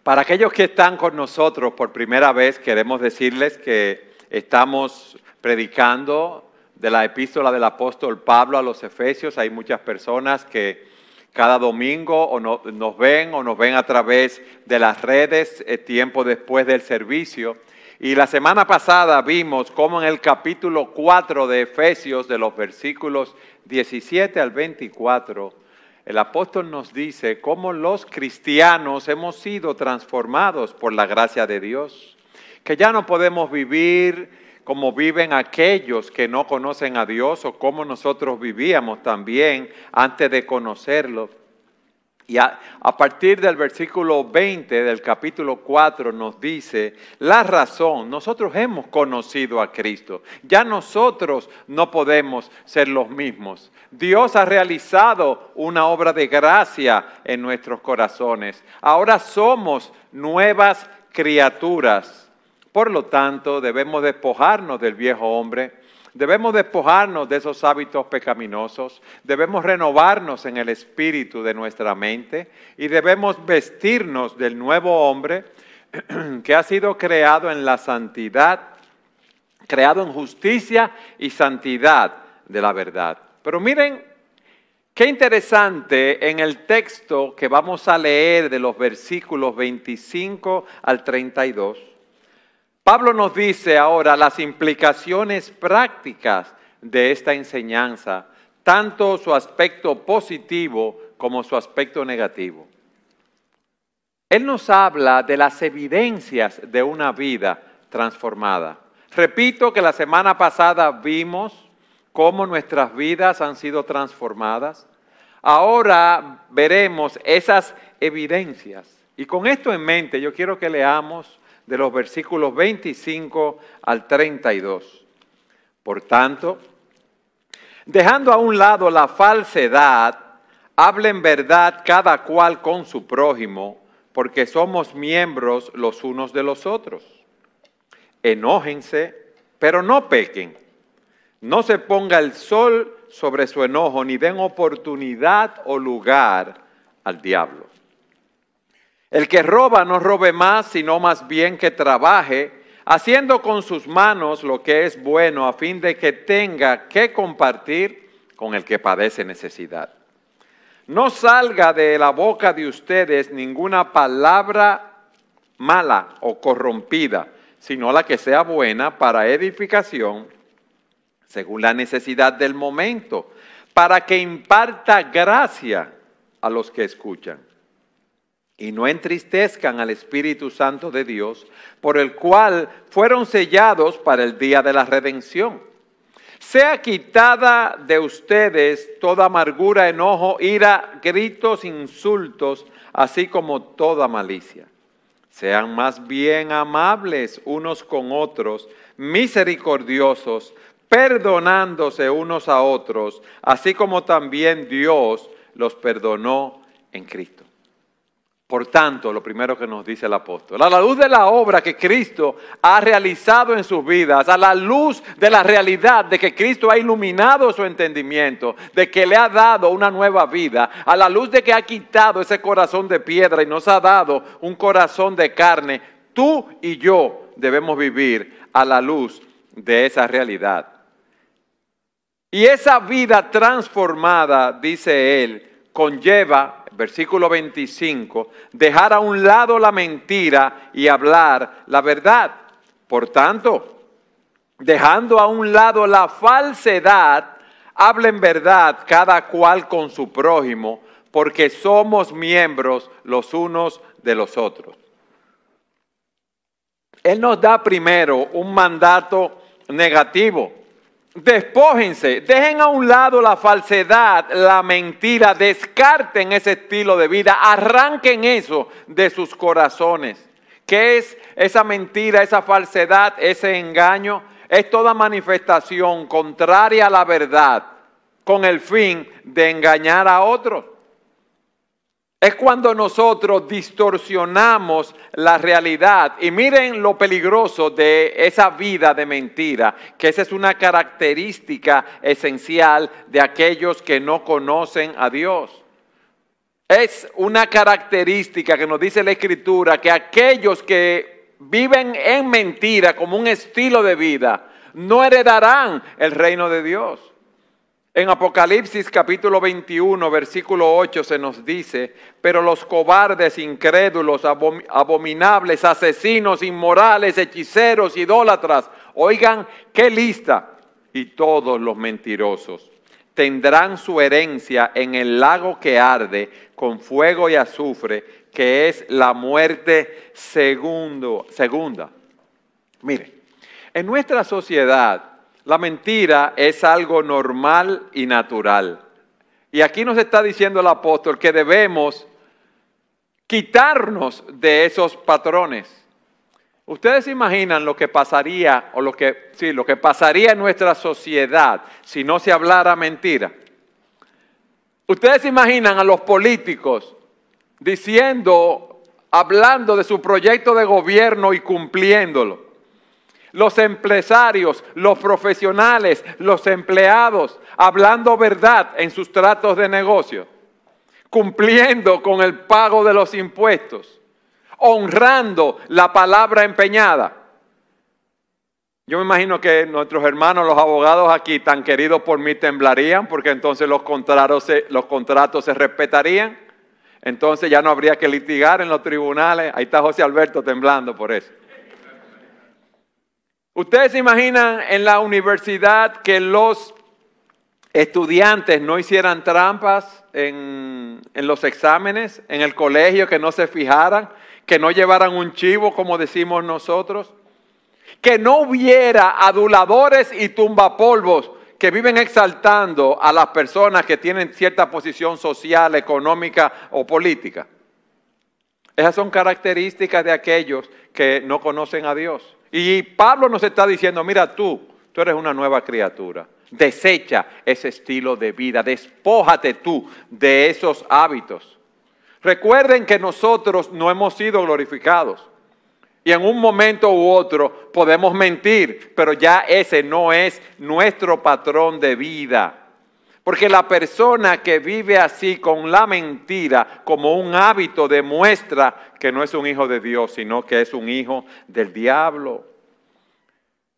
Para aquellos que están con nosotros por primera vez, queremos decirles que estamos predicando de la epístola del apóstol Pablo a los Efesios. Hay muchas personas que cada domingo nos ven a través de las redes tiempo después del servicio. Y la semana pasada vimos cómo en el capítulo 4 de Efesios, de los versículos 17 al 24, el apóstol nos dice cómo los cristianos hemos sido transformados por la gracia de Dios, que ya no podemos vivir como viven aquellos que no conocen a Dios o como nosotros vivíamos también antes de conocerlo. Y a partir del versículo 20 del capítulo 4 nos dice la razón. Nosotros hemos conocido a Cristo. Ya nosotros no podemos ser los mismos. Dios ha realizado una obra de gracia en nuestros corazones. Ahora somos nuevas criaturas. Por lo tanto, debemos despojarnos del viejo hombre. Debemos despojarnos de esos hábitos pecaminosos, debemos renovarnos en el espíritu de nuestra mente y debemos vestirnos del nuevo hombre que ha sido creado en la santidad, creado en justicia y santidad de la verdad. Pero miren, qué interesante en el texto que vamos a leer de los versículos 25 al 32. Pablo nos dice ahora las implicaciones prácticas de esta enseñanza, tanto su aspecto positivo como su aspecto negativo. Él nos habla de las evidencias de una vida transformada. Repito que la semana pasada vimos cómo nuestras vidas han sido transformadas. Ahora veremos esas evidencias. Y con esto en mente yo quiero que leamos de los versículos 25 al 32. Por tanto, dejando a un lado la falsedad, hablen verdad cada cual con su prójimo, porque somos miembros los unos de los otros. Enójense, pero no pequen. No se ponga el sol sobre su enojo, ni den oportunidad o lugar al diablo. El que roba no robe más, sino más bien que trabaje, haciendo con sus manos lo que es bueno, a fin de que tenga que compartir con el que padece necesidad. No salga de la boca de ustedes ninguna palabra mala o corrompida, sino la que sea buena para edificación, según la necesidad del momento, para que imparta gracia a los que escuchan. Y no entristezcan al Espíritu Santo de Dios, por el cual fueron sellados para el día de la redención. Sea quitada de ustedes toda amargura, enojo, ira, gritos, insultos, así como toda malicia. Sean más bien amables unos con otros, misericordiosos, perdonándose unos a otros, así como también Dios los perdonó en Cristo. Por tanto, lo primero que nos dice el apóstol, a la luz de la obra que Cristo ha realizado en sus vidas, a la luz de la realidad de que Cristo ha iluminado su entendimiento, de que le ha dado una nueva vida, a la luz de que ha quitado ese corazón de piedra y nos ha dado un corazón de carne, tú y yo debemos vivir a la luz de esa realidad. Y esa vida transformada, dice él, conlleva, versículo 25, dejar a un lado la mentira y hablar la verdad. Por tanto, dejando a un lado la falsedad, hablen verdad cada cual con su prójimo, porque somos miembros los unos de los otros. Él nos da primero un mandato negativo. Despójense, dejen a un lado la falsedad, la mentira, descarten ese estilo de vida, arranquen eso de sus corazones. ¿Qué es esa mentira, esa falsedad, ese engaño? Es toda manifestación contraria a la verdad con el fin de engañar a otros. Es cuando nosotros distorsionamos la realidad. Y miren lo peligroso de esa vida de mentira, que esa es una característica esencial de aquellos que no conocen a Dios. Es una característica que nos dice la Escritura que aquellos que viven en mentira como un estilo de vida no heredarán el reino de Dios. En Apocalipsis capítulo 21, versículo 8 se nos dice: pero los cobardes, incrédulos, abominables, asesinos, inmorales, hechiceros, idólatras, oigan qué lista, y todos los mentirosos tendrán su herencia en el lago que arde con fuego y azufre, que es la muerte segunda. Mire, en nuestra sociedad la mentira es algo normal y natural. Y aquí nos está diciendo el apóstol que debemos quitarnos de esos patrones. Ustedes se imaginan lo que pasaría, lo que pasaría en nuestra sociedad si no se hablara mentira. Ustedes se imaginan a los políticos hablando de su proyecto de gobierno y cumpliéndolo. Los empresarios, los profesionales, los empleados, hablando verdad en sus tratos de negocio, cumpliendo con el pago de los impuestos, honrando la palabra empeñada. Yo me imagino que nuestros hermanos, los abogados aquí, tan queridos por mí, temblarían, porque entonces los contratos se respetarían. Entonces ya no habría que litigar en los tribunales. Ahí está José Alberto temblando por eso. ¿Ustedes se imaginan en la universidad que los estudiantes no hicieran trampas en los exámenes, en el colegio, que no se fijaran, que no llevaran un chivo, como decimos nosotros? Que no hubiera aduladores y tumbapolvos que viven exaltando a las personas que tienen cierta posición social, económica o política. Esas son características de aquellos que no conocen a Dios. Y Pablo nos está diciendo: mira, tú eres una nueva criatura. Desecha ese estilo de vida, despójate tú de esos hábitos. Recuerden que nosotros no hemos sido glorificados. Y en un momento u otro podemos mentir, pero ya ese no es nuestro patrón de vida. Porque la persona que vive así con la mentira como un hábito demuestra que no es un hijo de Dios, sino que es un hijo del diablo.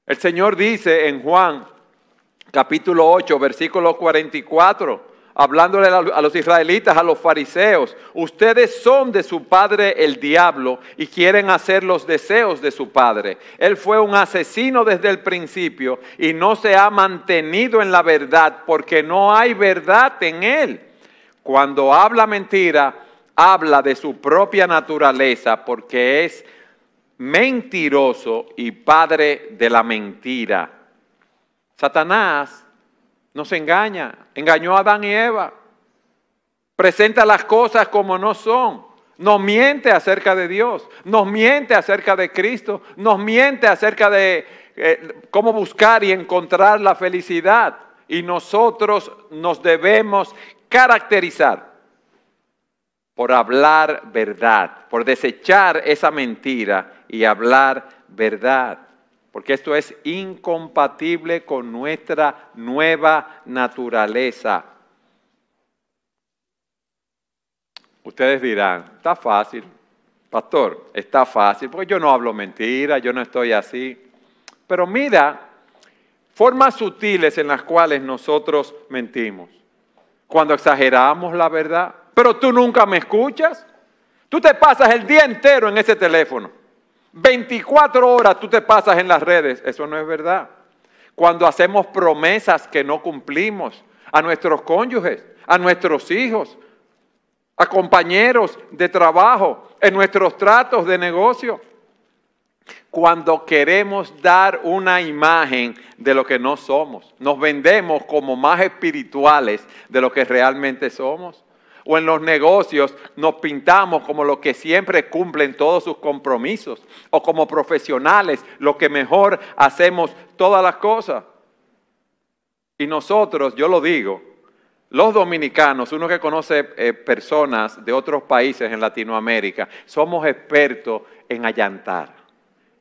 El Señor dice en Juan capítulo 8, versículo 44, hablándole a los israelitas, a los fariseos: ustedes son de su padre el diablo y quieren hacer los deseos de su padre. Él fue un asesino desde el principio y no se ha mantenido en la verdad, porque no hay verdad en él. Cuando habla mentira, habla de su propia naturaleza, porque es mentiroso y padre de la mentira. Satanás nos engaña, engañó a Adán y Eva, presenta las cosas como no son, nos miente acerca de Dios, nos miente acerca de Cristo, nos miente acerca de cómo buscar y encontrar la felicidad. Y nosotros nos debemos caracterizar por hablar verdad, por desechar esa mentira y hablar verdad. Porque esto es incompatible con nuestra nueva naturaleza. Ustedes dirán: está fácil, pastor, está fácil, porque yo no hablo mentira, yo no estoy así. Pero mira, formas sutiles en las cuales nosotros mentimos. Cuando exageramos la verdad. Pero tú nunca me escuchas. Tú te pasas el día entero en ese teléfono. 24 horas tú te pasas en las redes. Eso no es verdad. Cuando hacemos promesas que no cumplimos a nuestros cónyuges, a nuestros hijos, a compañeros de trabajo, en nuestros tratos de negocio. Cuando queremos dar una imagen de lo que no somos, nos vendemos como más espirituales de lo que realmente somos. O en los negocios nos pintamos como los que siempre cumplen todos sus compromisos. O como profesionales, los que mejor hacemos todas las cosas. Y nosotros, yo lo digo, los dominicanos, uno que conoce personas de otros países en Latinoamérica, somos expertos en allantar,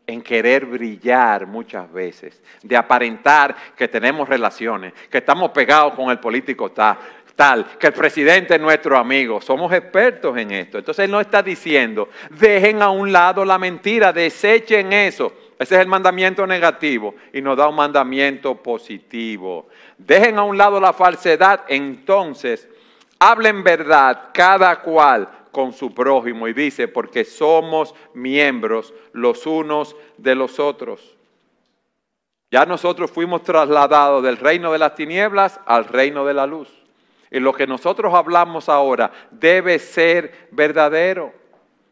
en querer brillar muchas veces, de aparentar que tenemos relaciones, que estamos pegados con el político tal, tal, que el presidente es nuestro amigo. Somos expertos en esto. Entonces Él nos está diciendo, dejen a un lado la mentira, desechen eso. Ese es el mandamiento negativo y nos da un mandamiento positivo. Dejen a un lado la falsedad, entonces hablen verdad cada cual con su prójimo. Y dice, porque somos miembros los unos de los otros. Ya nosotros fuimos trasladados del reino de las tinieblas al reino de la luz. Y lo que nosotros hablamos ahora debe ser verdadero.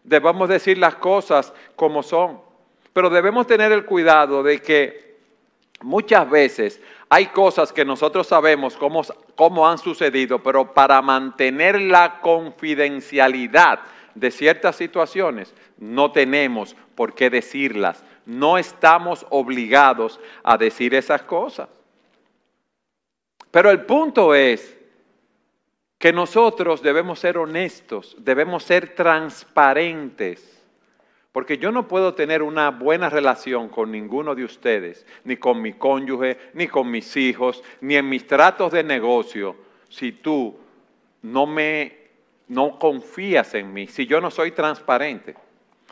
Debemos decir las cosas como son. Pero debemos tener el cuidado de que muchas veces hay cosas que nosotros sabemos cómo han sucedido, pero para mantener la confidencialidad de ciertas situaciones no tenemos por qué decirlas. No estamos obligados a decir esas cosas. Pero el punto es que nosotros debemos ser honestos, debemos ser transparentes. Porque yo no puedo tener una buena relación con ninguno de ustedes, ni con mi cónyuge, ni con mis hijos, ni en mis tratos de negocio, si tú no confías en mí, si yo no soy transparente.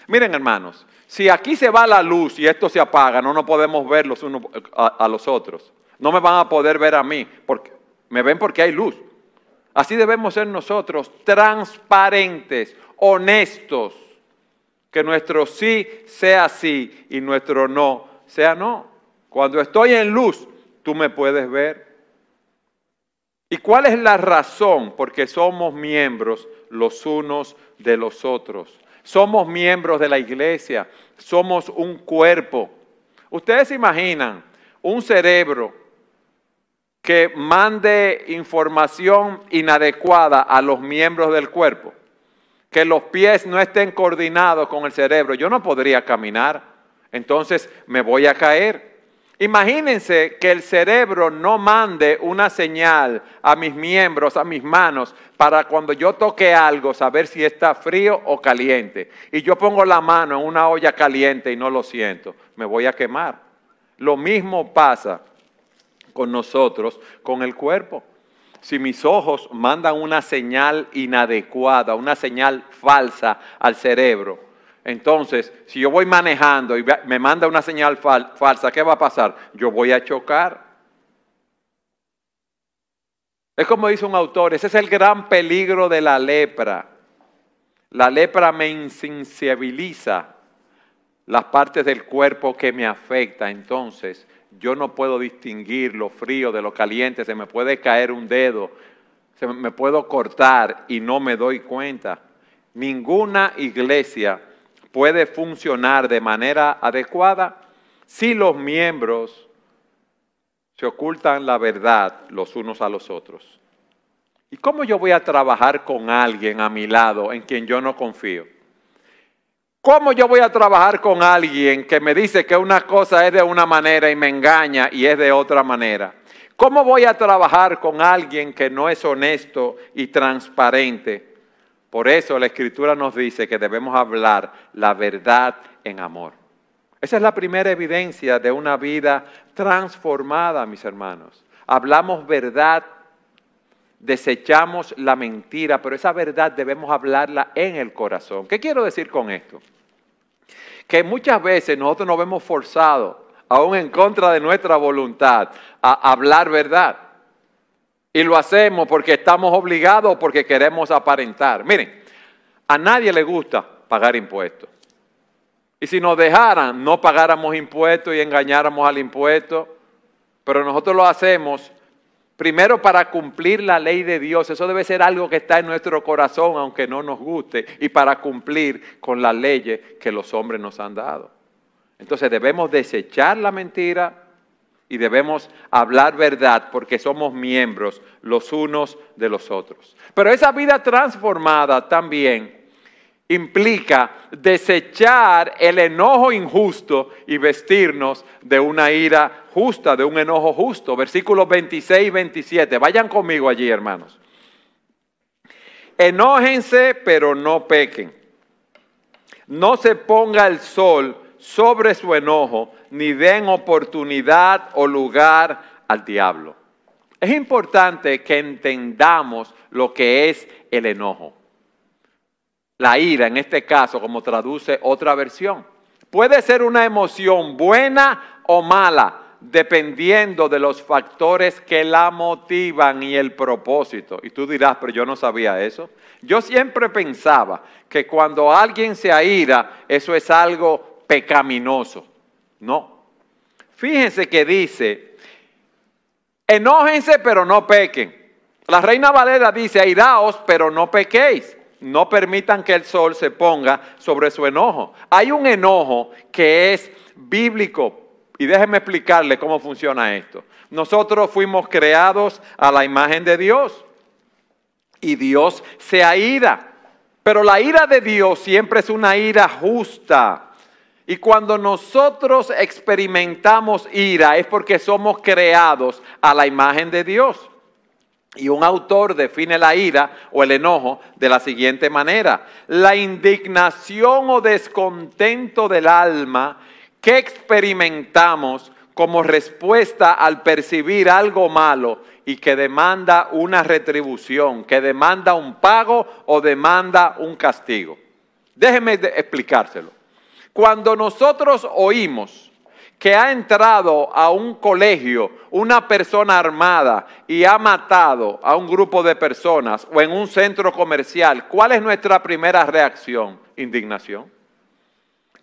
Miren, hermanos, si aquí se va la luz y esto se apaga, no nos podemos ver los unos a los otros. No me van a poder ver a mí, porque me ven porque hay luz. Así debemos ser nosotros, transparentes, honestos. Que nuestro sí sea sí y nuestro no sea no. Cuando estoy en luz, tú me puedes ver. ¿Y cuál es la razón? Porque somos miembros los unos de los otros. Somos miembros de la iglesia, somos un cuerpo. Ustedes se imaginan un cerebro que mande información inadecuada a los miembros del cuerpo, que los pies no estén coordinados con el cerebro. Yo no podría caminar, entonces me voy a caer. Imagínense que el cerebro no mande una señal a mis miembros, a mis manos, para cuando yo toque algo, saber si está frío o caliente. Y yo pongo la mano en una olla caliente y no lo siento, me voy a quemar. Lo mismo pasa con nosotros, con el cuerpo. Si mis ojos mandan una señal inadecuada, una señal falsa al cerebro, entonces, si yo voy manejando y me manda una señal falsa, ¿qué va a pasar? Yo voy a chocar. Es como dice un autor, ese es el gran peligro de la lepra. La lepra me insensibiliza las partes del cuerpo que me afecta. Entonces, yo no puedo distinguir lo frío de lo caliente. Se me puede caer un dedo, me puedo cortar y no me doy cuenta. Ninguna iglesia puede funcionar de manera adecuada si los miembros se ocultan la verdad los unos a los otros. ¿Y cómo yo voy a trabajar con alguien a mi lado en quien yo no confío? ¿Cómo yo voy a trabajar con alguien que me dice que una cosa es de una manera y me engaña y es de otra manera? ¿Cómo voy a trabajar con alguien que no es honesto y transparente? Por eso la Escritura nos dice que debemos hablar la verdad en amor. Esa es la primera evidencia de una vida transformada, mis hermanos. Hablamos verdad, desechamos la mentira, pero esa verdad debemos hablarla en el corazón. ¿Qué quiero decir con esto? Que muchas veces nosotros nos vemos forzados, aún en contra de nuestra voluntad, a hablar verdad. Y lo hacemos porque estamos obligados o porque queremos aparentar. Miren, a nadie le gusta pagar impuestos. Y si nos dejaran, no pagáramos impuestos y engañáramos al impuesto. Pero nosotros lo hacemos primero para cumplir la ley de Dios. Eso debe ser algo que está en nuestro corazón, aunque no nos guste. Y para cumplir con las leyes que los hombres nos han dado. Entonces debemos desechar la mentira y debemos hablar verdad porque somos miembros los unos de los otros. Pero esa vida transformada también implica desechar el enojo injusto y vestirnos de una ira justa, de un enojo justo. Versículos 26 y 27. Vayan conmigo allí, hermanos. Enójense, pero no pequen. No se ponga el sol sobre su enojo, ni den oportunidad o lugar al diablo. Es importante que entendamos lo que es el enojo. La ira, en este caso, como traduce otra versión. Puede ser una emoción buena o mala, dependiendo de los factores que la motivan y el propósito. Y tú dirás, pero yo no sabía eso. Yo siempre pensaba que cuando alguien se aira, eso es algo pecaminoso. No. Fíjense que dice, enójense pero no pequen. La Reina Valera dice, airaos pero no pequéis. No permitan que el sol se ponga sobre su enojo. Hay un enojo que es bíblico. Y déjenme explicarle cómo funciona esto. Nosotros fuimos creados a la imagen de Dios. Y Dios se aira. Pero la ira de Dios siempre es una ira justa. Y cuando nosotros experimentamos ira es porque somos creados a la imagen de Dios. Y un autor define la ira o el enojo de la siguiente manera. La indignación o descontento del alma que experimentamos como respuesta al percibir algo malo y que demanda una retribución, que demanda un pago o demanda un castigo. Déjenme explicárselo. Cuando nosotros oímos que ha entrado a un colegio una persona armada y ha matado a un grupo de personas o en un centro comercial, ¿cuál es nuestra primera reacción? Indignación.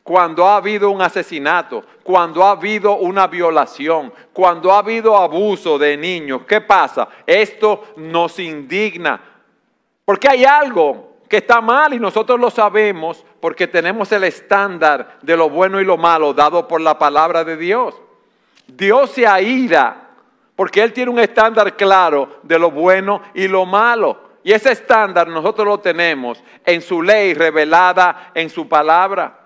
Cuando ha habido un asesinato, cuando ha habido una violación, cuando ha habido abuso de niños, ¿qué pasa? Esto nos indigna, porque hay algo que está mal y nosotros lo sabemos porque tenemos el estándar de lo bueno y lo malo dado por la palabra de Dios. Dios se aira porque Él tiene un estándar claro de lo bueno y lo malo. Y ese estándar nosotros lo tenemos en su ley revelada en su palabra.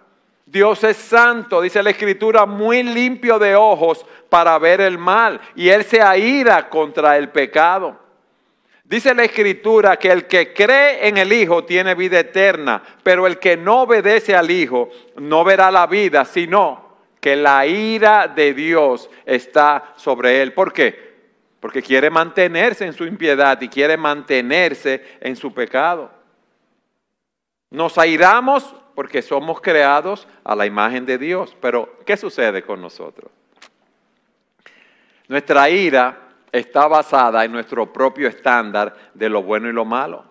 Dios es santo, dice la Escritura, muy limpio de ojos para ver el mal. Y Él se aira contra el pecado. Dice la Escritura que el que cree en el Hijo tiene vida eterna, pero el que no obedece al Hijo no verá la vida, sino que la ira de Dios está sobre él. ¿Por qué? Porque quiere mantenerse en su impiedad y quiere mantenerse en su pecado. Nos airamos porque somos creados a la imagen de Dios. Pero, ¿qué sucede con nosotros? Nuestra ira está basada en nuestro propio estándar de lo bueno y lo malo.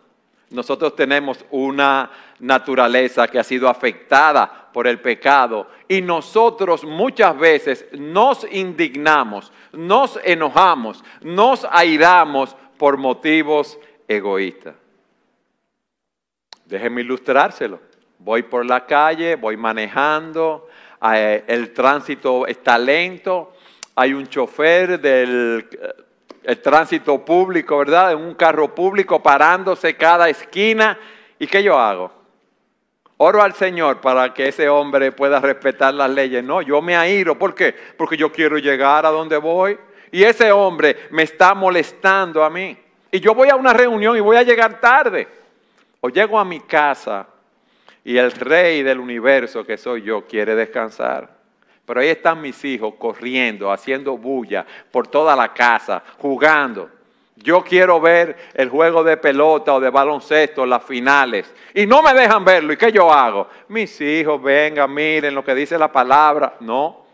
Nosotros tenemos una naturaleza que ha sido afectada por el pecado y nosotros muchas veces nos indignamos, nos enojamos, nos airamos por motivos egoístas. Déjenme ilustrárselo. Voy por la calle, voy manejando, el tránsito está lento, hay un chofer del tránsito público, ¿verdad? En un carro público parándose cada esquina. ¿Y qué yo hago? Oro al Señor para que ese hombre pueda respetar las leyes. No, yo me airo. ¿Por qué? Porque yo quiero llegar a donde voy. Y ese hombre me está molestando a mí. Y yo voy a una reunión y voy a llegar tarde. O llego a mi casa y el rey del universo que soy yo quiere descansar. Pero ahí están mis hijos corriendo, haciendo bulla por toda la casa, jugando. Yo quiero ver el juego de pelota o de baloncesto, las finales. Y no me dejan verlo. ¿Y qué yo hago? Mis hijos, vengan, miren lo que dice la palabra. No,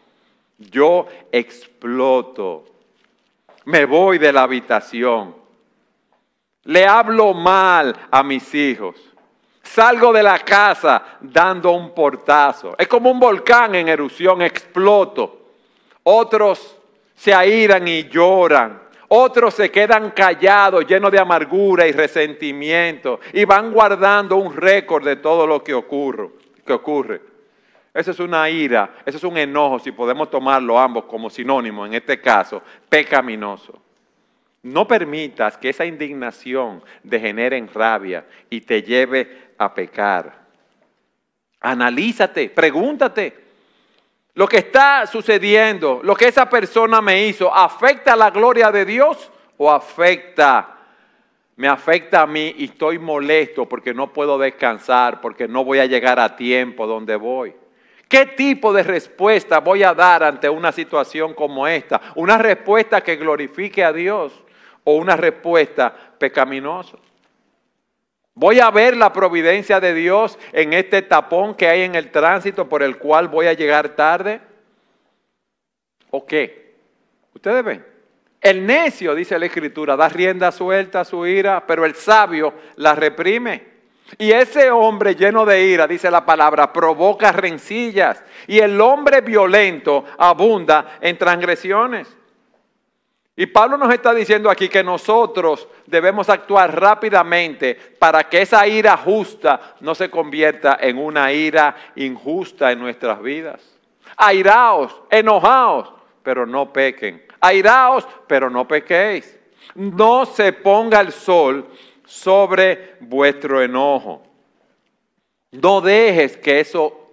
yo exploto. Me voy de la habitación. Le hablo mal a mis hijos. Salgo de la casa dando un portazo. Es como un volcán en erupción, exploto. Otros se airan y lloran. Otros se quedan callados, llenos de amargura y resentimiento. Y van guardando un récord de todo lo que ocurre. Eso es una ira, eso es un enojo, si podemos tomarlo ambos como sinónimo, en este caso, pecaminoso. No permitas que esa indignación degenere en rabia y te lleve a pecar. Analízate, pregúntate. Lo que está sucediendo, lo que esa persona me hizo, ¿afecta la gloria de Dios o me afecta a mí y estoy molesto porque no puedo descansar, porque no voy a llegar a tiempo donde voy? ¿Qué tipo de respuesta voy a dar ante una situación como esta? ¿Una respuesta que glorifique a Dios o una respuesta pecaminosa? ¿Voy a ver la providencia de Dios en este tapón que hay en el tránsito por el cual voy a llegar tarde? ¿O qué? Ustedes ven. El necio, dice la Escritura, da rienda suelta a su ira, pero el sabio la reprime. Y ese hombre lleno de ira, dice la palabra, provoca rencillas. Y el hombre violento abunda en transgresiones. Y Pablo nos está diciendo aquí que nosotros debemos actuar rápidamente para que esa ira justa no se convierta en una ira injusta en nuestras vidas. Airaos, enojaos, pero no pequen. Airaos, pero no pequéis. No se ponga el sol sobre vuestro enojo. No dejes que eso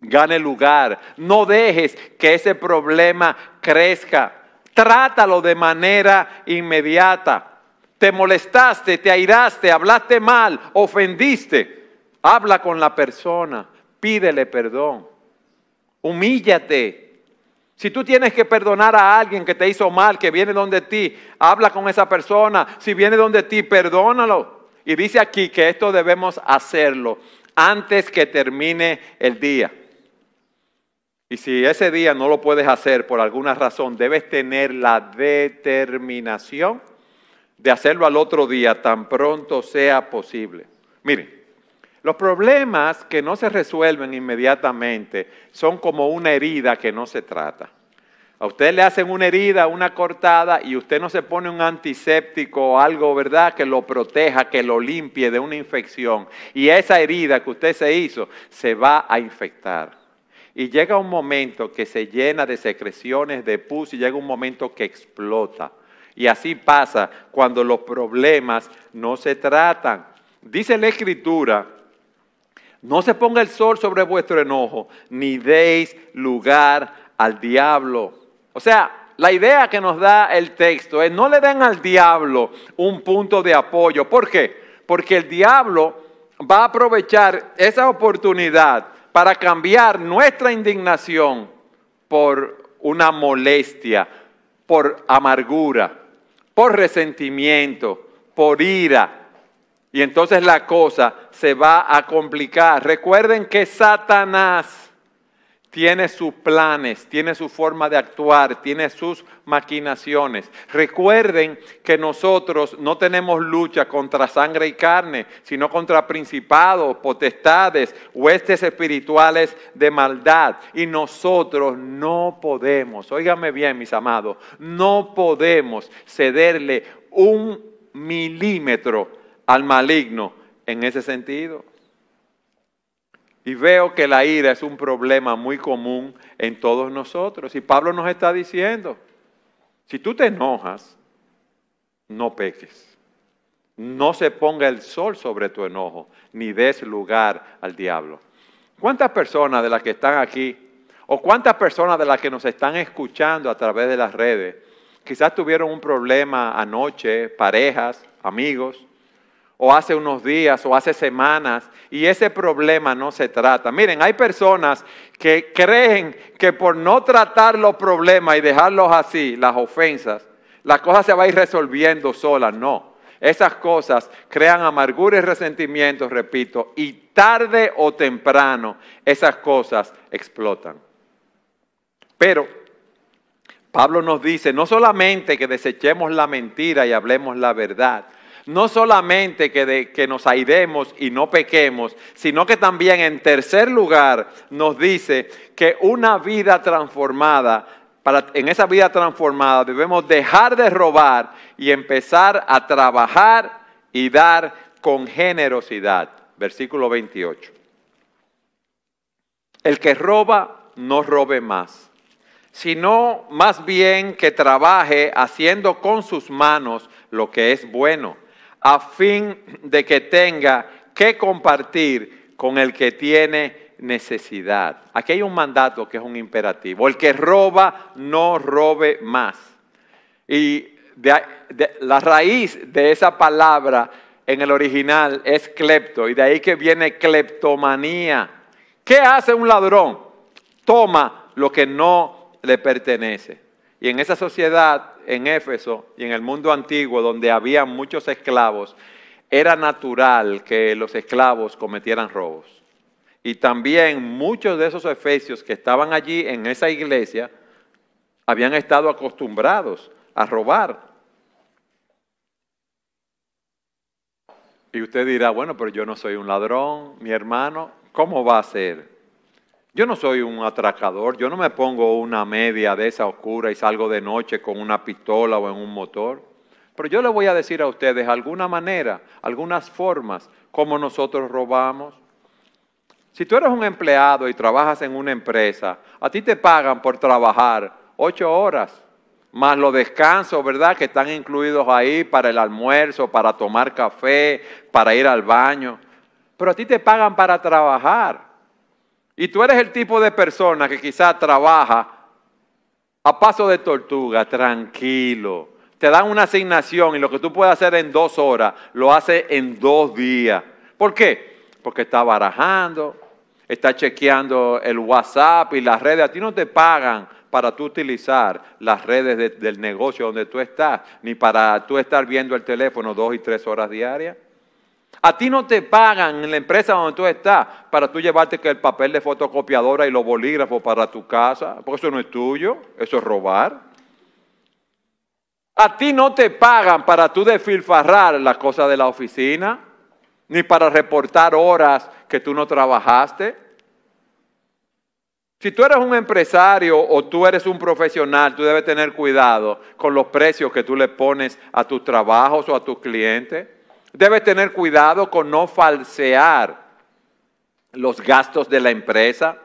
gane lugar. No dejes que ese problema crezca. Trátalo de manera inmediata. Te molestaste, te airaste, hablaste mal, ofendiste. Habla con la persona, pídele perdón. Humíllate. Si tú tienes que perdonar a alguien que te hizo mal, que viene donde ti, habla con esa persona. Si viene donde ti, perdónalo. Y dice aquí que esto debemos hacerlo antes que termine el día. Y si ese día no lo puedes hacer por alguna razón, debes tener la determinación de hacerlo al otro día tan pronto sea posible. Miren, los problemas que no se resuelven inmediatamente son como una herida que no se trata. A usted le hacen una herida, una cortada, y usted no se pone un antiséptico o algo, ¿verdad?, que lo proteja, que lo limpie de una infección. Y esa herida que usted se hizo se va a infectar. Y llega un momento que se llena de secreciones, de pus, y llega un momento que explota. Y así pasa cuando los problemas no se tratan. Dice la Escritura, no se ponga el sol sobre vuestro enojo, ni deis lugar al diablo. O sea, la idea que nos da el texto es no le den al diablo un punto de apoyo. ¿Por qué? Porque el diablo va a aprovechar esa oportunidad para cambiar nuestra indignación por una molestia, por amargura, por resentimiento, por ira. Y entonces la cosa se va a complicar. Recuerden que Satanás tiene sus planes, tiene su forma de actuar, tiene sus maquinaciones. Recuerden que nosotros no tenemos lucha contra sangre y carne, sino contra principados, potestades, huestes espirituales de maldad. Y nosotros no podemos, óigame bien mis amados, no podemos cederle un milímetro al maligno en ese sentido. Y veo que la ira es un problema muy común en todos nosotros. Y Pablo nos está diciendo, si tú te enojas, no peques. No se ponga el sol sobre tu enojo, ni des lugar al diablo. ¿Cuántas personas de las que están aquí, o cuántas personas de las que nos están escuchando a través de las redes, quizás tuvieron un problema anoche, parejas, amigos, o hace unos días, o hace semanas, y ese problema no se trata? Miren, hay personas que creen que por no tratar los problemas y dejarlos así, las ofensas, la cosa se va a ir resolviendo sola. No, esas cosas crean amargura y resentimiento, repito, y tarde o temprano esas cosas explotan. Pero Pablo nos dice, no solamente que desechemos la mentira y hablemos la verdad, no solamente que nos airemos y no pequemos, sino que también en tercer lugar nos dice que una vida transformada, en esa vida transformada debemos dejar de robar y empezar a trabajar y dar con generosidad. Versículo 28. El que roba, no robe más, sino más bien que trabaje haciendo con sus manos lo que es bueno, a fin de que tenga que compartir con el que tiene necesidad. Aquí hay un mandato que es un imperativo. El que roba, no robe más. Y la raíz de esa palabra en el original es clepto, y de ahí que viene cleptomanía. ¿Qué hace un ladrón? Toma lo que no le pertenece. Y en esa sociedad, en Éfeso y en el mundo antiguo, donde había muchos esclavos, era natural que los esclavos cometieran robos. Y también muchos de esos efesios que estaban allí en esa iglesia habían estado acostumbrados a robar. Y usted dirá, bueno, pero yo no soy un ladrón, mi hermano, ¿cómo va a ser? Yo no soy un atracador, yo no me pongo una media de esa oscura y salgo de noche con una pistola o en un motor. Pero yo le voy a decir a ustedes alguna manera, algunas formas, cómo nosotros robamos. Si tú eres un empleado y trabajas en una empresa, a ti te pagan por trabajar 8 horas, más los descansos, ¿verdad? Que están incluidos ahí para el almuerzo, para tomar café, para ir al baño. Pero a ti te pagan para trabajar. Y tú eres el tipo de persona que quizás trabaja a paso de tortuga, tranquilo. Te dan una asignación y lo que tú puedes hacer en 2 horas, lo haces en 2 días. ¿Por qué? Porque está barajando, está chequeando el WhatsApp y las redes. A ti no te pagan para tú utilizar las redes del negocio donde tú estás, ni para tú estar viendo el teléfono 2 y 3 horas diarias. A ti no te pagan en la empresa donde tú estás para tú llevarte que el papel de fotocopiadora y los bolígrafos para tu casa, porque eso no es tuyo, eso es robar. A ti no te pagan para tú despilfarrar las cosas de la oficina, ni para reportar horas que tú no trabajaste. Si tú eres un empresario o tú eres un profesional, tú debes tener cuidado con los precios que tú le pones a tus trabajos o a tus clientes. Debes tener cuidado con no falsear los gastos de la empresa.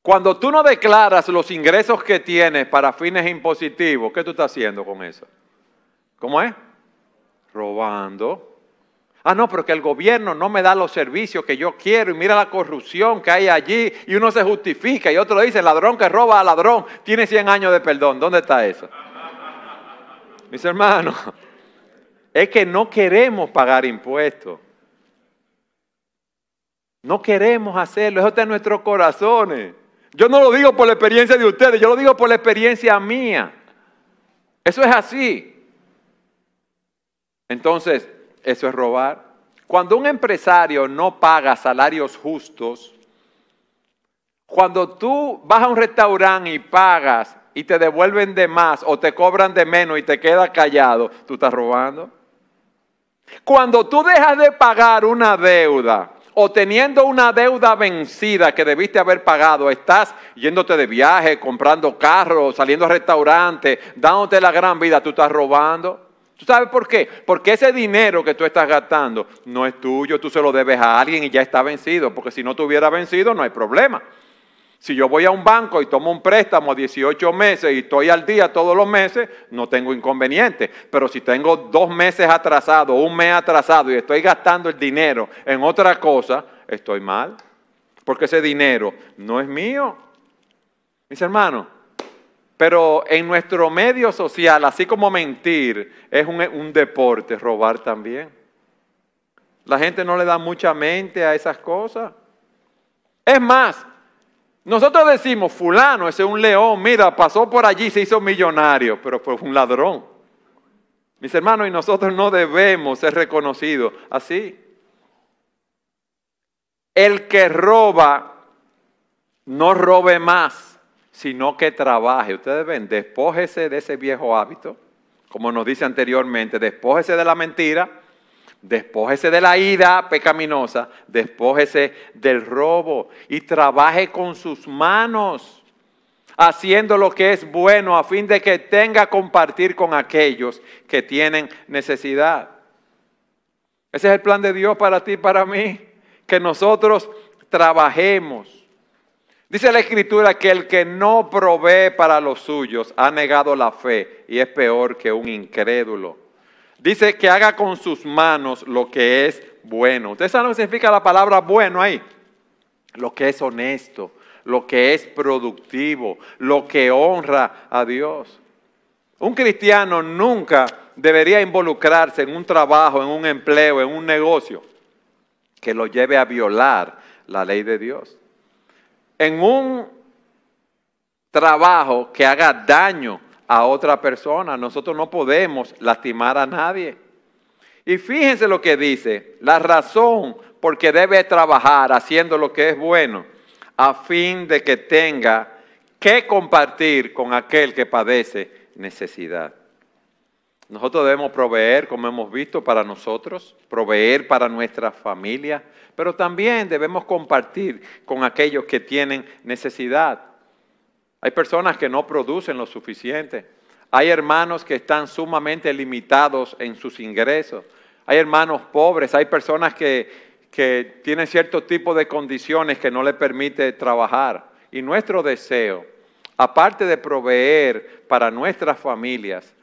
Cuando tú no declaras los ingresos que tienes para fines impositivos, ¿qué tú estás haciendo con eso? ¿Cómo es? Robando. Ah, no, pero que el gobierno no me da los servicios que yo quiero y mira la corrupción que hay allí y uno se justifica y otro dice, ladrón que roba a ladrón tiene 100 años de perdón. ¿Dónde está eso? Mis hermanos, es que no queremos pagar impuestos. No queremos hacerlo, eso está en nuestros corazones. Yo no lo digo por la experiencia de ustedes, yo lo digo por la experiencia mía. Eso es así. Entonces, eso es robar. Cuando un empresario no paga salarios justos, cuando tú vas a un restaurante y pagas y te devuelven de más o te cobran de menos y te quedas callado, tú estás robando. Cuando tú dejas de pagar una deuda o teniendo una deuda vencida que debiste haber pagado, estás yéndote de viaje, comprando carros, saliendo a restaurantes, dándote la gran vida, tú estás robando. ¿Tú sabes por qué? Porque ese dinero que tú estás gastando no es tuyo, tú se lo debes a alguien y ya está vencido, porque si no tuviera vencido no hay problema. Si yo voy a un banco y tomo un préstamo a 18 meses y estoy al día todos los meses, no tengo inconveniente. Pero si tengo 2 meses atrasado, 1 mes atrasado y estoy gastando el dinero en otra cosa, estoy mal. Porque ese dinero no es mío. Mis hermanos, pero en nuestro medio social, así como mentir es un deporte, robar también. La gente no le da mucha mente a esas cosas. Es más, nosotros decimos, fulano, ese es un león, mira, pasó por allí, se hizo millonario, pero fue un ladrón. Mis hermanos, y nosotros no debemos ser reconocidos así. El que roba, no robe más, sino que trabaje. Ustedes ven, despójese de ese viejo hábito, como nos dice anteriormente, despójese de la mentira, despójese de la ira pecaminosa, despójese del robo y trabaje con sus manos, haciendo lo que es bueno a fin de que tenga compartir con aquellos que tienen necesidad. Ese es el plan de Dios para ti y para mí, que nosotros trabajemos. Dice la Escritura que el que no provee para los suyos ha negado la fe y es peor que un incrédulo. Dice que haga con sus manos lo que es bueno. ¿Ustedes saben lo que significa la palabra bueno ahí? Lo que es honesto, lo que es productivo, lo que honra a Dios. Un cristiano nunca debería involucrarse en un trabajo, en un empleo, en un negocio que lo lleve a violar la ley de Dios. En un trabajo que haga daño a otra persona. Nosotros no podemos lastimar a nadie. Y fíjense lo que dice, la razón por que debe trabajar haciendo lo que es bueno, a fin de que tenga que compartir con aquel que padece necesidad. Nosotros debemos proveer, como hemos visto, para nosotros, proveer para nuestra familia, pero también debemos compartir con aquellos que tienen necesidad. Hay personas que no producen lo suficiente. Hay hermanos que están sumamente limitados en sus ingresos. Hay hermanos pobres, hay personas que tienen cierto tipo de condiciones que no les permite trabajar. Y nuestro deseo, aparte de proveer para nuestras familias,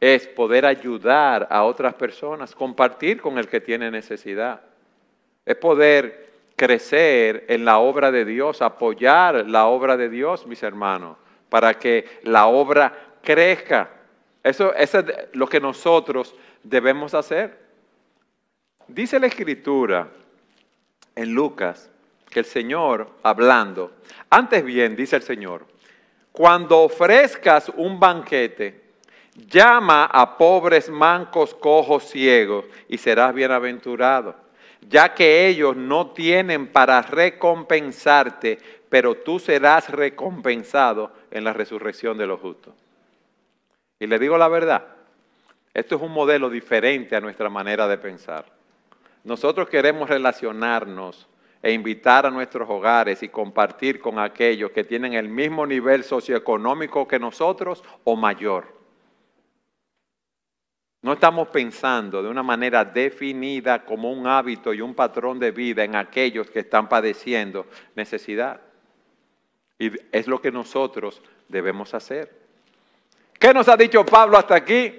es poder ayudar a otras personas, compartir con el que tiene necesidad. Es poder crecer en la obra de Dios, apoyar la obra de Dios, mis hermanos, para que la obra crezca. Eso es lo que nosotros debemos hacer. Dice la Escritura en Lucas que el Señor hablando, antes bien, dice el Señor, cuando ofrezcas un banquete, llama a pobres, mancos, cojos, ciegos, y serás bienaventurado, ya que ellos no tienen para recompensarte, pero tú serás recompensado en la resurrección de los justos. Y le digo la verdad, esto es un modelo diferente a nuestra manera de pensar. Nosotros queremos relacionarnos e invitar a nuestros hogares y compartir con aquellos que tienen el mismo nivel socioeconómico que nosotros o mayor. No estamos pensando de una manera definida como un hábito y un patrón de vida en aquellos que están padeciendo necesidad. Y es lo que nosotros debemos hacer. ¿Qué nos ha dicho Pablo hasta aquí?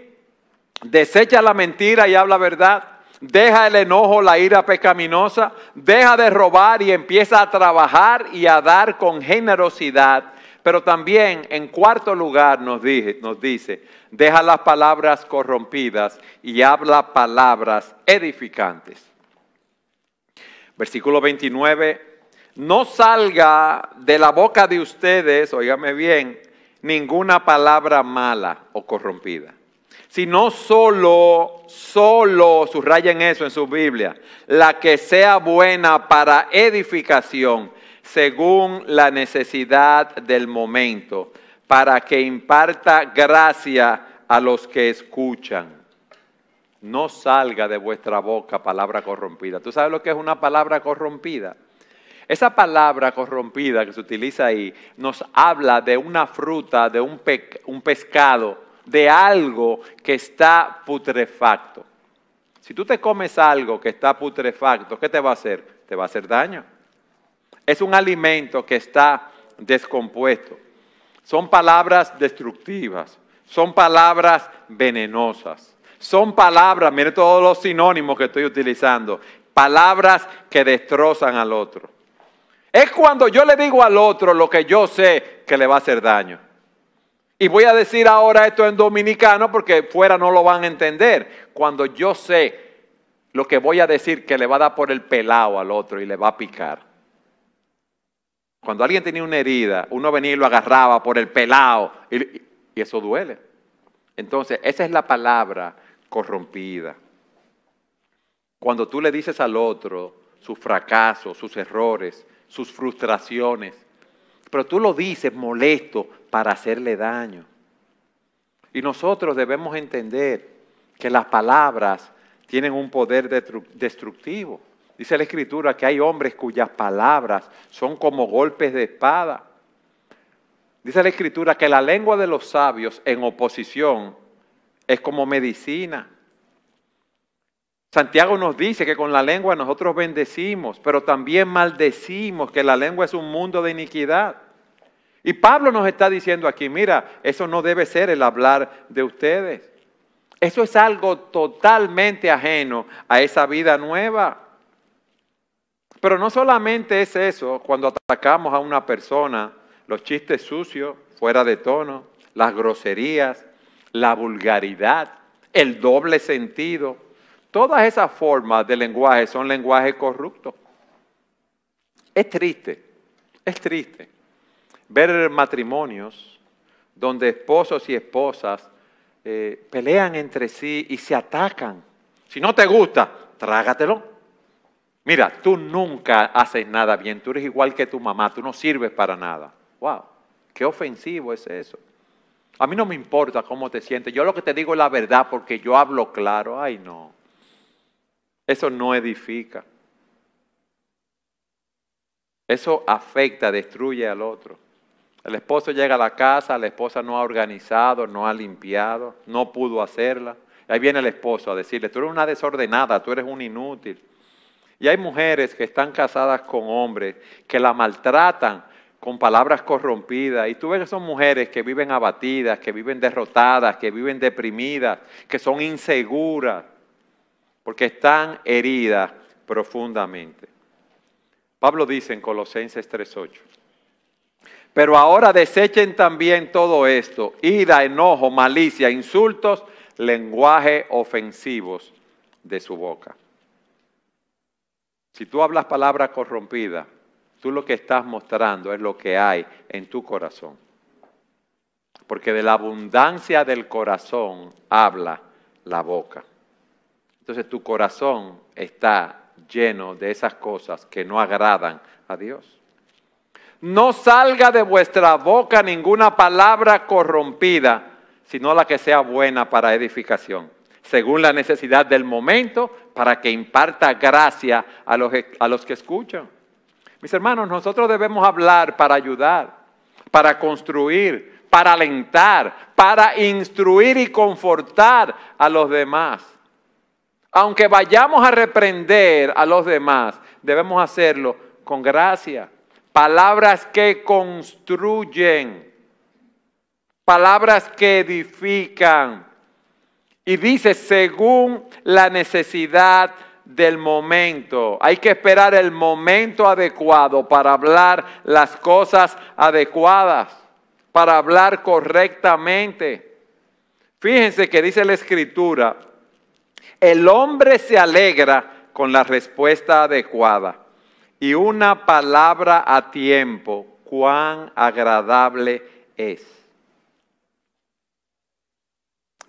Desecha la mentira y habla verdad. Deja el enojo, la ira pecaminosa. Deja de robar y empieza a trabajar y a dar con generosidad. Pero también, en cuarto lugar, nos dice, deja las palabras corrompidas y habla palabras edificantes. Versículo 29, no salga de la boca de ustedes, óigame bien, ninguna palabra mala o corrompida, sino solo, subrayen eso en su Biblia, la que sea buena para edificación, según la necesidad del momento, para que imparta gracia a los que escuchan. No salga de vuestra boca palabra corrompida. ¿Tú sabes lo que es una palabra corrompida? Esa palabra corrompida que se utiliza ahí nos habla de una fruta, de un pescado, de algo que está putrefacto. Si tú te comes algo que está putrefacto, ¿qué te va a hacer? Te va a hacer daño. Es un alimento que está descompuesto. Son palabras destructivas, son palabras venenosas, son palabras, miren todos los sinónimos que estoy utilizando, palabras que destrozan al otro. Es cuando yo le digo al otro lo que yo sé que le va a hacer daño. Y voy a decir ahora esto en dominicano porque fuera no lo van a entender. Cuando yo sé lo que voy a decir que le va a dar por el pelao al otro y le va a picar. Cuando alguien tenía una herida, uno venía y lo agarraba por el pelao y eso duele. Entonces, esa es la palabra corrompida. Cuando tú le dices al otro sus fracasos, sus errores, sus frustraciones, pero tú lo dices molesto para hacerle daño. Y nosotros debemos entender que las palabras tienen un poder destructivo. Dice la Escritura que hay hombres cuyas palabras son como golpes de espada. Dice la Escritura que la lengua de los sabios en oposición es como medicina. Santiago nos dice que con la lengua nosotros bendecimos, pero también maldecimos, que la lengua es un mundo de iniquidad. Y Pablo nos está diciendo aquí, mira, eso no debe ser el hablar de ustedes. Eso es algo totalmente ajeno a esa vida nueva. Pero no solamente es eso, cuando atacamos a una persona, los chistes sucios, fuera de tono, las groserías, la vulgaridad, el doble sentido, todas esas formas de lenguaje son lenguaje corrupto. Es triste, ver matrimonios donde esposos y esposas pelean entre sí y se atacan. Si no te gusta, trágatelo. Mira, tú nunca haces nada bien, tú eres igual que tu mamá, tú no sirves para nada. ¡Wow! ¡Qué ofensivo es eso! A mí no me importa cómo te sientes, yo lo que te digo es la verdad porque yo hablo claro. ¡Ay, no! Eso no edifica. Eso afecta, destruye al otro. El esposo llega a la casa, la esposa no ha organizado, no ha limpiado, no pudo hacerla. Ahí viene el esposo a decirle, tú eres una desordenada, tú eres un inútil. Y hay mujeres que están casadas con hombres que la maltratan con palabras corrompidas. Y tú ves que son mujeres que viven abatidas, que viven derrotadas, que viven deprimidas, que son inseguras, porque están heridas profundamente. Pablo dice en Colosenses 3:8, pero ahora desechen también todo esto, ira, enojo, malicia, insultos, lenguaje ofensivos de su boca. Si tú hablas palabras corrompidas, tú lo que estás mostrando es lo que hay en tu corazón. Porque de la abundancia del corazón habla la boca. Entonces tu corazón está lleno de esas cosas que no agradan a Dios. No salga de vuestra boca ninguna palabra corrompida, sino la que sea buena para edificación, según la necesidad del momento, para que imparta gracia a los que escuchan. Mis hermanos, nosotros debemos hablar para ayudar, para construir, para alentar, para instruir y confortar a los demás. Aunque vayamos a reprender a los demás, debemos hacerlo con gracia. Palabras que construyen, palabras que edifican. Y dice, según la necesidad del momento. Hay que esperar el momento adecuado para hablar las cosas adecuadas, para hablar correctamente. Fíjense que dice la Escritura, el hombre se alegra con la respuesta adecuada y una palabra a tiempo, cuán agradable es.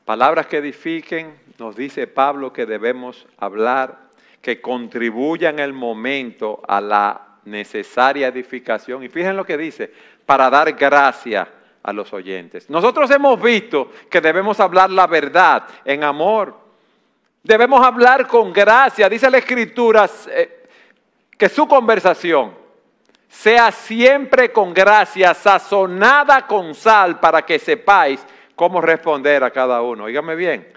Palabras que edifiquen, nos dice Pablo que debemos hablar, que contribuyan el momento a la necesaria edificación. Y fíjense lo que dice, para dar gracia a los oyentes. Nosotros hemos visto que debemos hablar la verdad en amor. Debemos hablar con gracia. Dice la Escritura que su conversación sea siempre con gracia, sazonada con sal, para que sepáis cómo responder a cada uno. Óigame bien.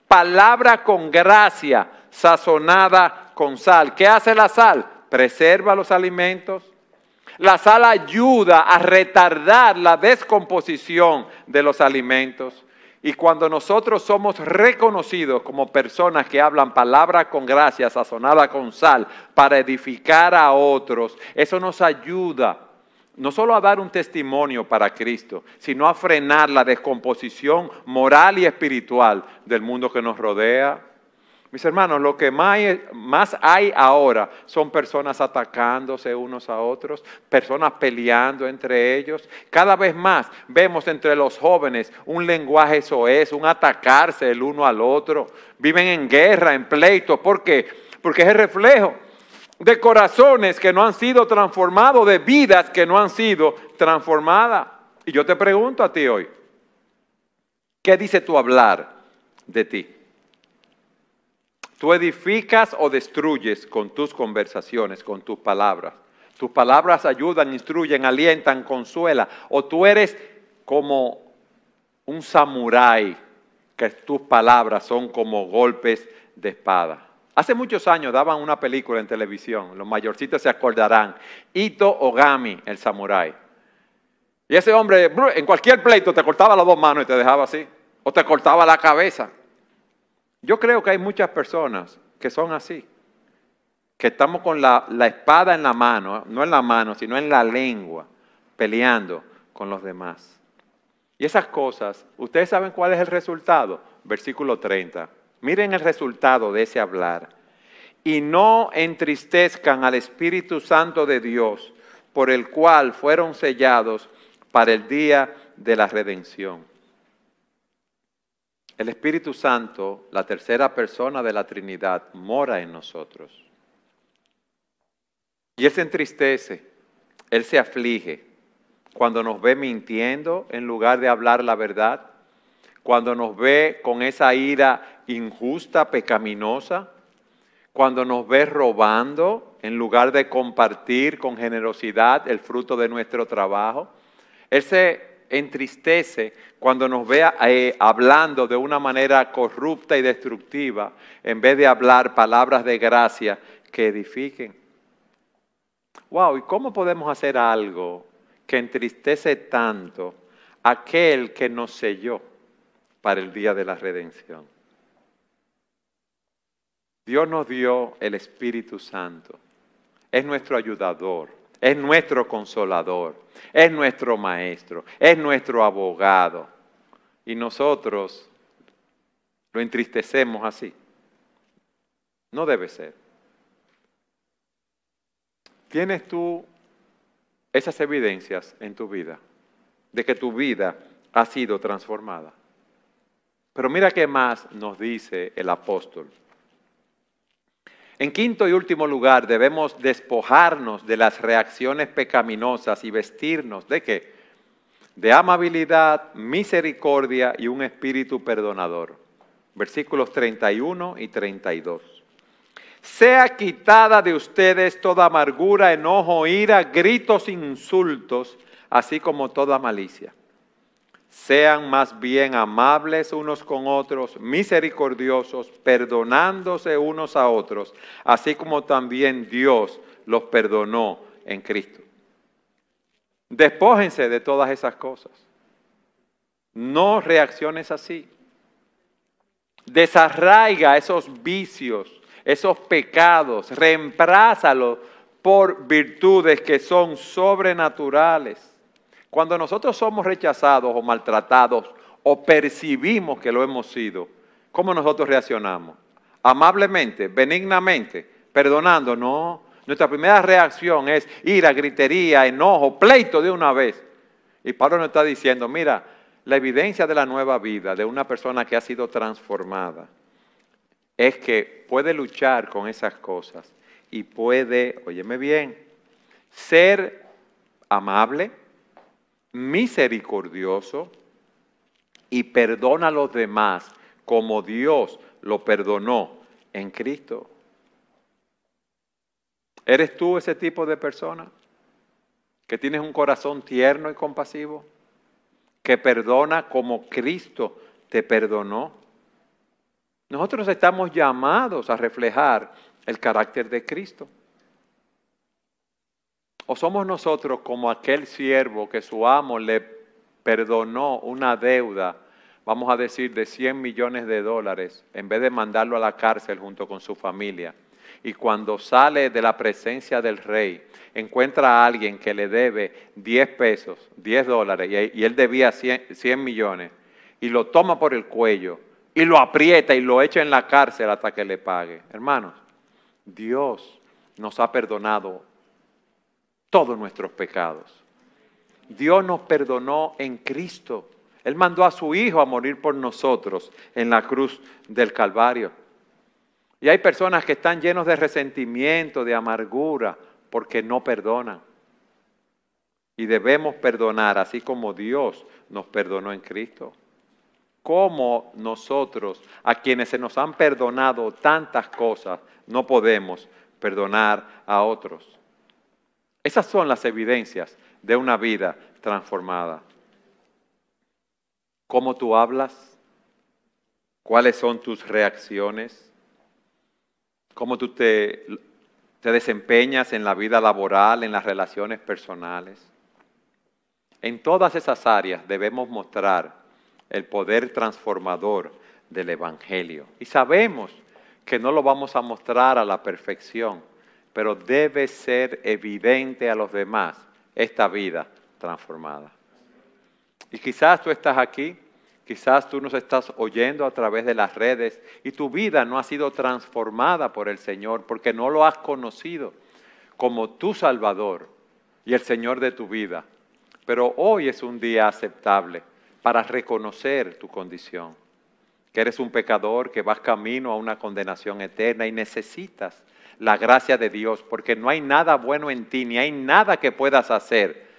Palabra con gracia, sazonada con sal. ¿Qué hace la sal? Preserva los alimentos. La sal ayuda a retardar la descomposición de los alimentos. Y cuando nosotros somos reconocidos como personas que hablan palabra con gracia, sazonada con sal, para edificar a otros, eso nos ayuda no solo a dar un testimonio para Cristo, sino a frenar la descomposición moral y espiritual del mundo que nos rodea. Mis hermanos, lo que más hay ahora son personas atacándose unos a otros, personas peleando entre ellos. Cada vez más vemos entre los jóvenes un lenguaje soez, un atacarse el uno al otro. Viven en guerra, en pleitos. ¿Por qué? Porque es el reflejo de corazones que no han sido transformados, de vidas que no han sido transformadas. Y yo te pregunto a ti hoy, ¿qué dice tu hablar de ti? ¿Tú edificas o destruyes con tus conversaciones, con tus palabras? Tus palabras ayudan, instruyen, alientan, consuelan. O tú eres como un samurái, que tus palabras son como golpes de espada. Hace muchos años daban una película en televisión, los mayorcitos se acordarán, Ito Ogami, el samurái. Y ese hombre en cualquier pleito te cortaba las dos manos y te dejaba así, o te cortaba la cabeza. Yo creo que hay muchas personas que son así, que estamos con la espada en la mano, no en la mano, sino en la lengua, peleando con los demás. Y esas cosas, ¿ustedes saben cuál es el resultado? Versículo 30. Miren el resultado de ese hablar. Y no entristezcan al Espíritu Santo de Dios, por el cual fueron sellados para el día de la redención. El Espíritu Santo, la tercera persona de la Trinidad, mora en nosotros. Y Él se entristece, Él se aflige cuando nos ve mintiendo en lugar de hablar la verdad, cuando nos ve con esa ira injusta, pecaminosa, cuando nos ve robando en lugar de compartir con generosidad el fruto de nuestro trabajo. Él se entristece cuando nos ve hablando de una manera corrupta y destructiva en vez de hablar palabras de gracia que edifiquen. Wow, ¿y cómo podemos hacer algo que entristece tanto a aquel que nos selló para el día de la redención? Dios nos dio el Espíritu Santo. Es nuestro ayudador, es nuestro consolador, es nuestro maestro, es nuestro abogado. Y nosotros lo entristecemos así. No debe ser. ¿Tienes tú esas evidencias en tu vida de que tu vida ha sido transformada? Pero mira qué más nos dice el apóstol. En quinto y último lugar, debemos despojarnos de las reacciones pecaminosas y vestirnos ¿de qué? De amabilidad, misericordia y un espíritu perdonador. Versículos 31 y 32. Sea quitada de ustedes toda amargura, enojo, ira, gritos, insultos, así como toda malicia. Sean más bien amables unos con otros, misericordiosos, perdonándose unos a otros, así como también Dios los perdonó en Cristo. Despójense de todas esas cosas. No reacciones así. Desarraiga esos vicios, esos pecados, reemplázalos por virtudes que son sobrenaturales. Cuando nosotros somos rechazados o maltratados o percibimos que lo hemos sido, ¿cómo nosotros reaccionamos? Amablemente, benignamente, perdonando. No, nuestra primera reacción es ira, gritería, enojo, pleito de una vez. Y Pablo nos está diciendo, mira, la evidencia de la nueva vida de una persona que ha sido transformada es que puede luchar con esas cosas y puede, óyeme bien, ser amable, misericordioso y perdona a los demás como Dios lo perdonó en Cristo. ¿Eres tú ese tipo de persona que tienes un corazón tierno y compasivo? Que perdona como Cristo te perdonó. Nosotros estamos llamados a reflejar el carácter de Cristo. ¿O somos nosotros como aquel siervo que su amo le perdonó una deuda, vamos a decir, de $100 millones, en vez de mandarlo a la cárcel junto con su familia? Y cuando sale de la presencia del rey, encuentra a alguien que le debe 10 pesos, $10, y él debía 100 millones, y lo toma por el cuello, y lo aprieta y lo echa en la cárcel hasta que le pague. Hermanos, Dios nos ha perdonado todos nuestros pecados. Dios nos perdonó en Cristo. Él mandó a su Hijo a morir por nosotros en la cruz del Calvario. Y hay personas que están llenos de resentimiento, de amargura, porque no perdonan. Y debemos perdonar, así como Dios nos perdonó en Cristo. ¿Cómo nosotros, a quienes se nos han perdonado tantas cosas, no podemos perdonar a otros? Esas son las evidencias de una vida transformada. ¿Cómo tú hablas? ¿Cuáles son tus reacciones? ¿Cómo tú te desempeñas en la vida laboral, en las relaciones personales? En todas esas áreas debemos mostrar el poder transformador del Evangelio. Y sabemos que no lo vamos a mostrar a la perfección, pero debe ser evidente a los demás esta vida transformada. Y quizás tú estás aquí, quizás tú nos estás oyendo a través de las redes y tu vida no ha sido transformada por el Señor porque no lo has conocido como tu Salvador y el Señor de tu vida. Pero hoy es un día aceptable para reconocer tu condición, que eres un pecador, que vas camino a una condenación eterna y necesitas la gracia de Dios, porque no hay nada bueno en ti, ni hay nada que puedas hacer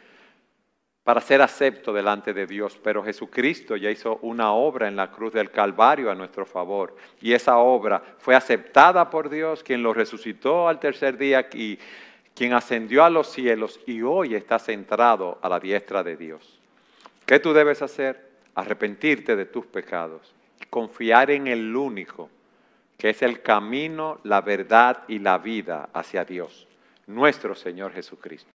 para ser acepto delante de Dios, pero Jesucristo ya hizo una obra en la cruz del Calvario a nuestro favor, y esa obra fue aceptada por Dios, quien lo resucitó al tercer día y quien ascendió a los cielos y hoy está centrado a la diestra de Dios. ¿Qué tú debes hacer? Arrepentirte de tus pecados y confiar en el único, que es el camino, la verdad y la vida hacia Dios, nuestro Señor Jesucristo.